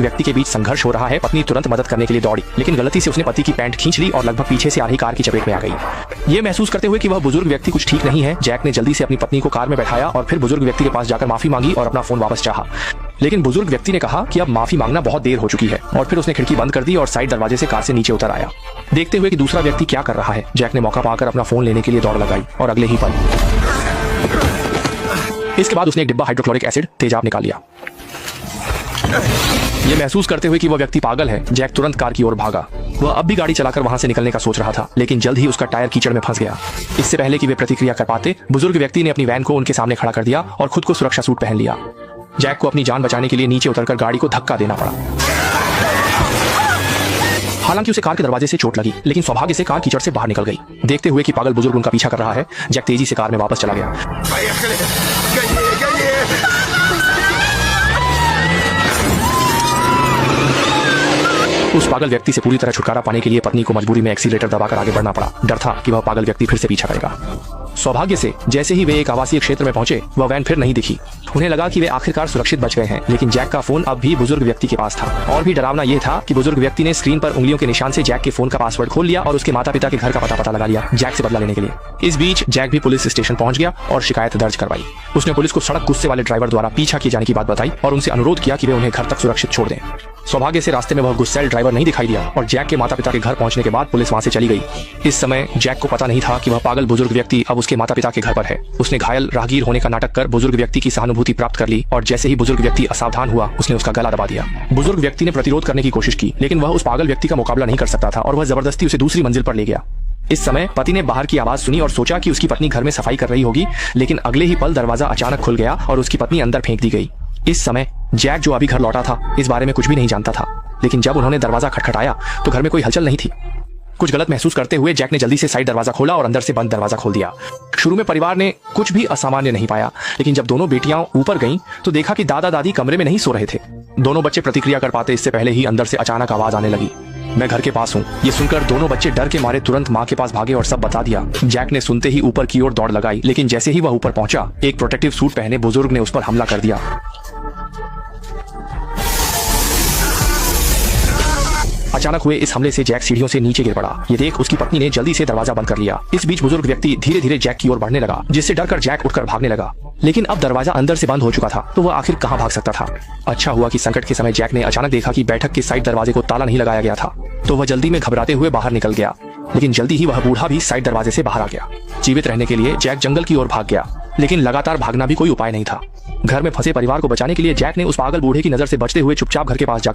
व्यक्ति के बीच संघर्ष हो रहा है। पत्नी तुरंत मदद करने के लिए दौड़ी, लेकिन गलती से उसने पति की पैंट खींच ली और लगभग पीछे से आ रही कार की चपेट में आ गई। ये महसूस करते हुए कि वह बुजुर्ग व्यक्ति कुछ ठीक नहीं है, जैक ने जल्दी से अपनी पत्नी को कार में बैठाया और फिर बुजुर्ग व्यक्ति के पास जाकर माफी मांगी और अपना फोन वापस चाहा। लेकिन बुजुर्ग व्यक्ति ने कहा कि अब माफी मांगना बहुत देर हो चुकी है और फिर उसने खिड़की बंद कर दी और साइड दरवाजे से कार से नीचे उतर आया, देखते हुए कि दूसरा व्यक्ति क्या कर रहा है। जैक ने मौका पाकर अपना फोन लेने के लिए दौड़ लगाई और अगले ही पल इसके बाद उसने एक डिब्बा हाइड्रोक्लोरिक एसिड तेजाब निकाल लिया। ये महसूस करते हुए कि वह व्यक्ति पागल है, जैक तुरंत कार की ओर भागा। वह अब भी गाड़ी चलाकर वहां से निकलने का सोच रहा था, लेकिन जल्द ही उसका टायर कीचड़ में फंस गया। इससे पहले कि वे प्रतिक्रिया कर पाते, बुजुर्ग व्यक्ति ने अपनी वैन को उनके सामने खड़ा कर दिया और खुद को सुरक्षा सूट पहन लिया। जैक को अपनी जान बचाने के लिए नीचे उतरकर गाड़ी को धक्का देना पड़ा। हालांकि उसे कार के दरवाजे से चोट लगी, लेकिन सौभाग्य से कार कीचड़ से बाहर निकल गई। देखते हुए कि पागल बुजुर्ग उनका पीछा कर रहा है, जैक तेजी से कार में वापस चला गया। उस पागल व्यक्ति से पूरी तरह छुटकारा पाने के लिए पत्नी को मजबूरी में एक्सीलरेटर दबाकर आगे बढ़ना पड़ा। डर था कि वह पागल व्यक्ति फिर से पीछा करेगा। सौभाग्य से जैसे ही वे एक आवासीय क्षेत्र में पहुंचे, वह वैन फिर नहीं दिखी। उन्हें लगा कि वे आखिरकार सुरक्षित बच गए हैं, लेकिन जैक का फोन अब भी बुजुर्ग व्यक्ति के पास था। और भी डरावना यह था कि बुजुर्ग व्यक्ति ने स्क्रीन पर उंगलियों के निशान से जैक के फोन का पासवर्ड खोल लिया और उसके माता पिता के घर का पता लगा लिया, जैक से बदला लेने के लिए। इस बीच जैक भी पुलिस स्टेशन पहुंच गया और शिकायत दर्ज करवाई। उसने पुलिस को सड़क गुस्से वाले ड्राइवर द्वारा पीछा किए जाने की बात बताई और उनसे अनुरोध किया कि वे उन्हें घर तक सुरक्षित छोड़ दें। सौभाग्य से रास्ते में वह गुस्सैल ड्राइवर नहीं दिखाई दिया और जैक के माता पिता के घर पहुंचने के बाद पुलिस वहां से चली गई। इस समय जैक को पता नहीं था कि वह पागल बुजुर्ग व्यक्ति अब उसके माता पिता के घर पर है। उसने घायल राहगीर होने का नाटक कर बुजुर्ग व्यक्ति की सहानुभूति प्राप्त कर ली और जैसे ही बुजुर्ग व्यक्ति असावधान हुआ, उसने उसका गला दबा दिया। बुजुर्ग व्यक्ति ने प्रतिरोध करने की कोशिश की, लेकिन वह उस पागल व्यक्ति का मुकाबला नहीं कर सकता था और वह जबरदस्ती उसे दूसरी मंजिल पर ले गया। इस समय पति ने बाहर की आवाज सुनी और सोचा कि उसकी पत्नी घर में सफाई कर रही होगी, लेकिन अगले ही पल दरवाजा अचानक खुल गया और उसकी पत्नी अंदर फेंक दी गई। इस समय जैक, जो अभी घर लौटा था, इस बारे में कुछ भी नहीं जानता था, लेकिन जब उन्होंने दरवाजा खटखटाया तो घर में कोई हलचल नहीं थी। कुछ गलत महसूस करते हुए जैक ने जल्दी से साइड दरवाजा खोला और अंदर से बंद दरवाजा खोल दिया। शुरू में परिवार ने कुछ भी असामान्य नहीं पाया, लेकिन जब दोनों बेटियां ऊपर गईं तो देखा कि दादा दादी कमरे में नहीं सो रहे थे। दोनों बच्चे प्रतिक्रिया कर पाते इससे पहले ही अंदर से अचानक आवाज आने लगी, मैं घर के पास हूँ। ये सुनकर दोनों बच्चे डर के मारे तुरंत माँ के पास भागे और सब बता दिया। जैक ने सुनते ही ऊपर की ओर दौड़ लगाई, लेकिन जैसे ही वह ऊपर पहुंचा, एक प्रोटेक्टिव सूट पहने बुजुर्ग ने उस पर हमला कर दिया। अचानक हुए इस हमले से जैक सीढ़ियों से नीचे गिर पड़ा। ये देख उसकी पत्नी ने जल्दी से दरवाजा बंद कर लिया। इस बीच बुजुर्ग व्यक्ति धीरे धीरे जैक की ओर बढ़ने लगा, जिससे डरकर जैक उठकर भागने लगा, लेकिन अब दरवाजा अंदर से बंद हो चुका था, तो वह आखिर कहां भाग सकता था। अच्छा हुआ कि संकट के समय जैक ने अचानक देखा कि बैठक के साइड दरवाजे को ताला नहीं लगाया गया था, तो वह जल्दी में घबराते हुए बाहर निकल गया। लेकिन जल्दी ही वह बूढ़ा भी साइड दरवाजे से बाहर आ गया। जीवित रहने के लिए जैक जंगल की ओर भाग गया, लेकिन लगातार भागना भी कोई उपाय नहीं था। घर में फंसे परिवार को बचाने के लिए जैक ने उस पागल बूढ़े की नजर से बचते हुए चुपचाप घर के पास जा